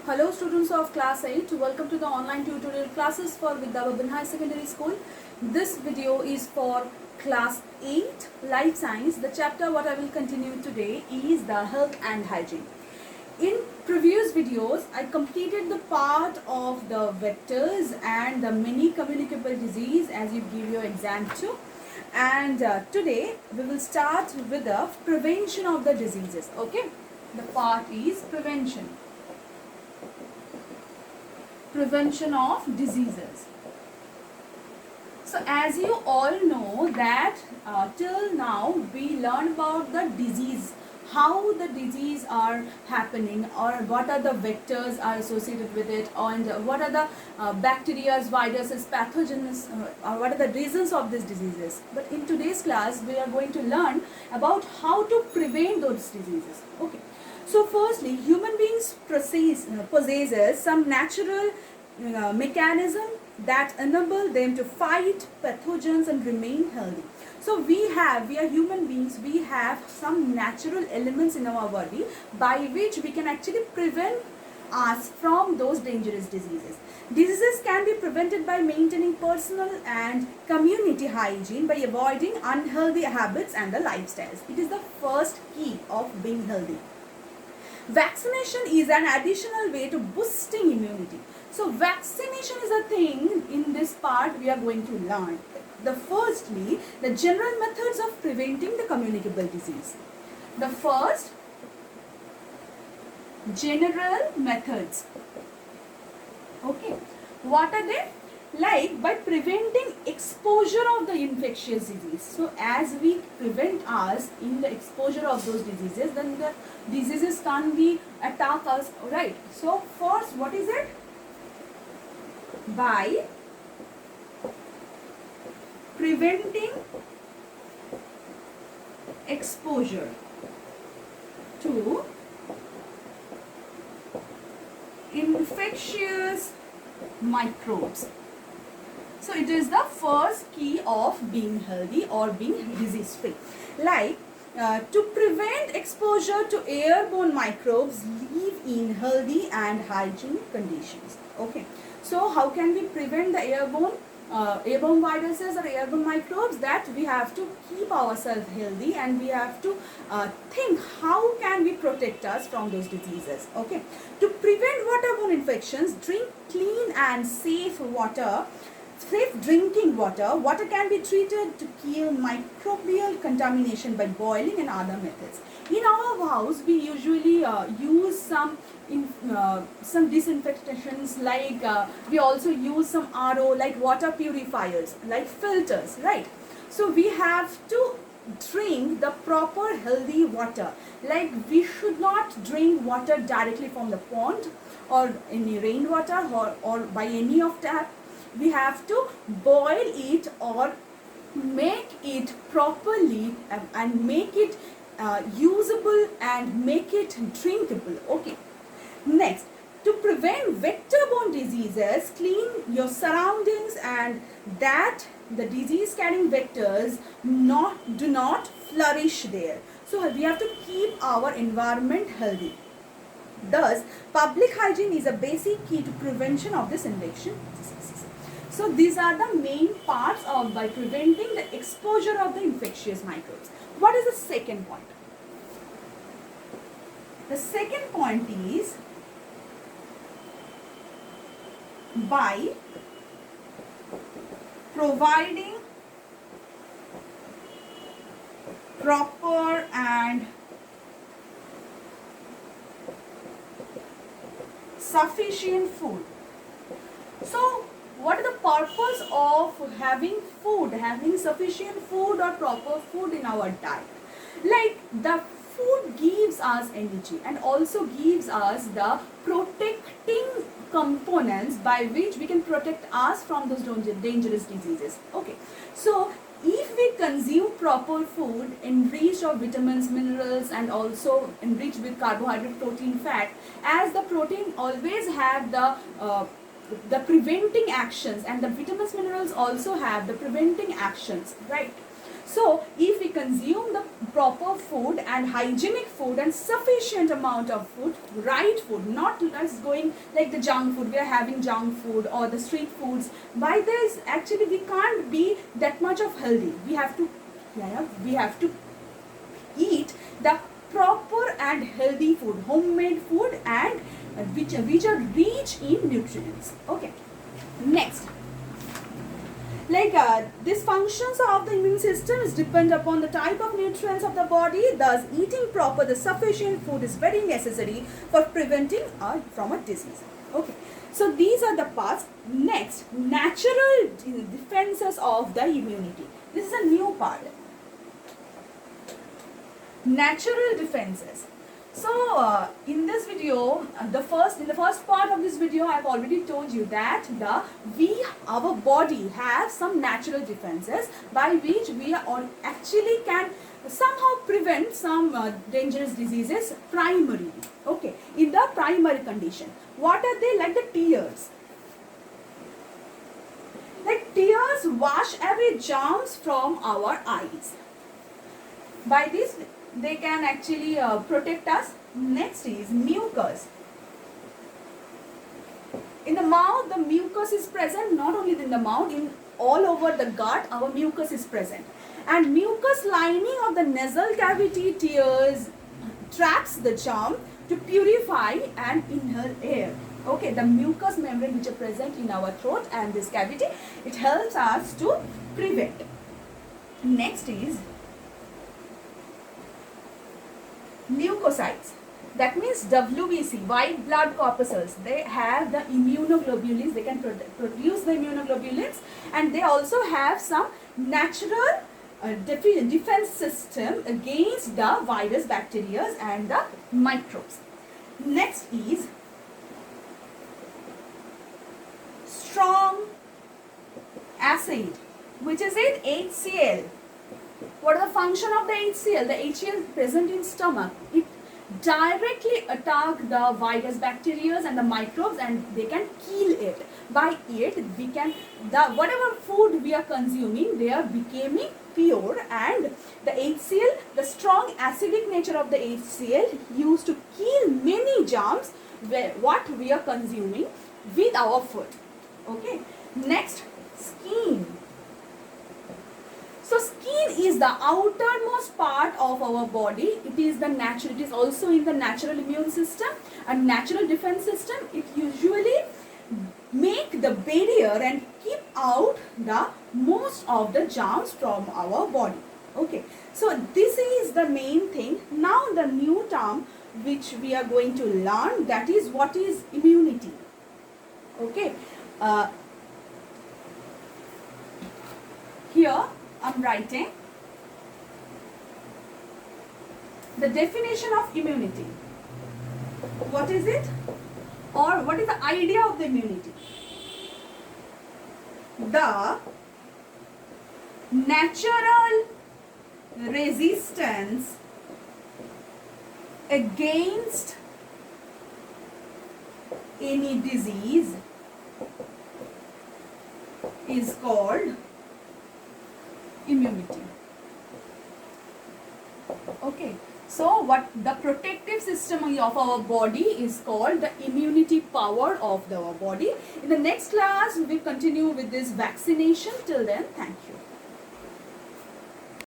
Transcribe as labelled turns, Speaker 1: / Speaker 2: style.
Speaker 1: Hello students of class 8, welcome to the online tutorial classes for Vidyababan High Secondary School. This video is for class 8 life science. The chapter what I will continue today is the health and hygiene. In previous videos I completed the part of the vectors and the many communicable disease as you give your exam too. And today we will start with the prevention of the diseases. Okay, the part is prevention of diseases. So as you all know that till now we learned about the disease, how the disease are happening, or what are the vectors are associated with it, and what are the bacteria, viruses, pathogens, or what are the reasons of these diseases. But in today's class we are going to learn about how to prevent those diseases. Okay. So firstly, human beings possesses some natural mechanism that enable them to fight pathogens and remain healthy. So we are human beings, we have some natural elements in our body by which we can actually prevent us from those dangerous diseases. Diseases can be prevented by maintaining personal and community hygiene, by avoiding unhealthy habits and the lifestyles. It is the first key of being healthy. Vaccination is an additional way to boosting immunity. So vaccination is a thing in this part we are going to learn. Firstly, the general methods of preventing the communicable disease. The first, general methods. Okay, what are they? Like by preventing exposure of the infectious disease. So as we prevent us in the exposure of those diseases, then the diseases can't be attack us, right? So first, what is it? By preventing exposure to infectious microbes. So it is the first key of being healthy or being disease free. Like to prevent exposure to airborne microbes, live in healthy and hygienic conditions. Okay. So how can we prevent the airborne viruses or airborne microbes? That we have to keep ourselves healthy and we have to think how can we protect us from those diseases. Okay. To prevent waterborne infections, drink clean and safe water. Safe drinking water. Water can be treated to kill microbial contamination by boiling and other methods. In our house, we usually use some disinfectants, like we also use some RO, like water purifiers, like filters, right? So we have to drink the proper healthy water. Like we should not drink water directly from the pond or any rainwater or by any of tap. We have to boil it or make it properly and make it usable and make it drinkable. Okay. Next, to prevent vector-borne diseases, clean your surroundings and that the disease-carrying vectors do not flourish there. So we have to keep our environment healthy. Thus, public hygiene is a basic key to prevention of this infection. So these are the main parts of by preventing the exposure of the infectious microbes. What is the second point? The second point is by providing proper and sufficient food. So what is the purpose of having food, having sufficient food or proper food in our diet? Like the food gives us energy and also gives us the protecting components by which we can protect us from those dangerous diseases. Okay, so if we consume proper food enriched of vitamins, minerals, and also enriched with carbohydrate, protein, fat, as the protein always have the preventing actions and the vitamins, minerals also have the preventing actions, right? So if we consume the proper food and hygienic food and sufficient amount of food, right food, not us going like the junk food, we are having junk food or the street foods, by this actually we can't be that much of healthy. We have to, we have to eat the proper and healthy food, homemade food, and which are rich in nutrients. Okay, next, like these functions of the immune system is depend upon the type of nutrients of the body. Thus eating proper the sufficient food is very necessary for preventing from a disease. Okay, so these are the parts. Next, natural defenses of the immunity. This is a new part. Natural defenses. So in this video, in the first part of this video, I have already told you that our body has some natural defenses by which we actually can somehow prevent some dangerous diseases primarily. Okay, in the primary condition, what are they? Like the tears. Like tears wash away germs from our eyes. By this, they can actually protect us. Next is mucus. In the mouth, the mucus is present. Not only in the mouth, in all over the gut, our mucus is present. And mucus lining of the nasal cavity tears traps the germ to purify and inhale air. Okay, the mucous membrane which are present in our throat and this cavity, it helps us to prevent. Next is leukocytes. That means WBC, white blood corpuscles. They have the immunoglobulins. They can produce the immunoglobulins, and they also have some natural defense system against the virus, bacteria, and the microbes. Next is strong acid, which is it? HCl. What is the function of the HCl? The HCl is present in stomach. It directly attack the virus, bacteria, and the microbes, and they can kill it. By it, we can whatever food we are consuming, they are becoming pure, and the HCl, the strong acidic nature of the HCl, used to kill many germs what we are consuming with our food. Okay. Next, skin. So skin is the outermost part of our body. It is it is also in the natural immune system and natural defense system. It usually make the barrier and keep out the most of the germs from our body. Okay, so this is the main thing. Now the new term which we are going to learn, that is what is immunity. Okay, here I'm writing the definition of immunity. What is it? Or what is the idea of the immunity? The natural resistance against any disease is called immunity. Okay, so what the protective system of our body is called the immunity power of our body. In the next class we will continue with this vaccination. Till then, thank you.